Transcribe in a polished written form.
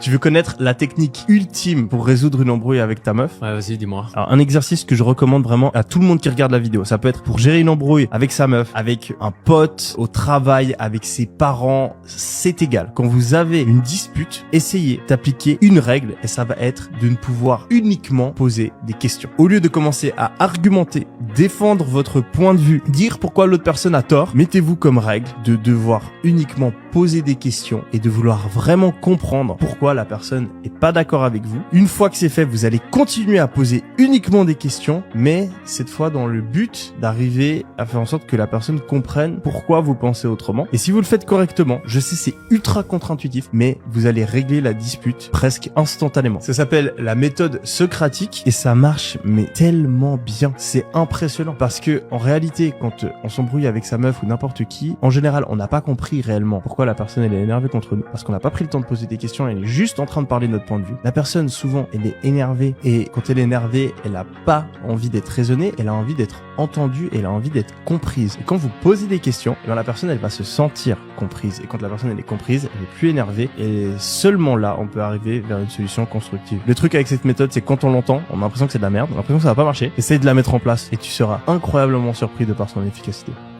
Tu veux connaître la technique ultime pour résoudre une embrouille avec ta meuf? Ouais, vas-y, dis-moi. Alors, un exercice que je recommande vraiment à tout le monde qui regarde la vidéo. Ça peut être pour gérer une embrouille avec sa meuf, avec un pote, au travail, avec ses parents. C'est égal. Quand vous avez une dispute, essayez d'appliquer une règle et ça va être de ne pouvoir uniquement poser des questions. Au lieu de commencer à argumenter, défendre votre point de vue, dire pourquoi l'autre personne a tort, mettez-vous comme règle de devoir uniquement poser des questions et de vouloir vraiment comprendre pourquoi la personne est pas d'accord avec vous. Une fois que c'est fait, vous allez continuer à poser uniquement des questions, mais cette fois dans le but d'arriver à faire en sorte que la personne comprenne pourquoi vous pensez autrement. Et si vous le faites correctement, je sais c'est ultra contre-intuitif, mais vous allez régler la dispute presque instantanément. Ça s'appelle la méthode socratique et ça marche mais tellement bien. C'est impressionnant parce que en réalité, quand on s'embrouille avec sa meuf ou n'importe qui, en général, on n'a pas compris réellement pourquoi la personne elle est énervée contre nous parce qu'on n'a pas pris le temps de poser des questions, elle est juste en train de parler de notre point de vue. La personne souvent elle est énervée et quand elle est énervée, elle a pas envie d'être raisonnée, elle a envie d'être entendue et elle a envie d'être comprise. Et quand vous posez des questions, eh bien, la personne elle va se sentir comprise et quand la personne elle est comprise, elle est plus énervée et seulement là on peut arriver vers une solution constructive. Le truc avec cette méthode, c'est quand on l'entend, on a l'impression que c'est de la merde, on a l'impression que ça va pas marcher. Essaye de la mettre en place et tu seras incroyablement surpris de par son efficacité.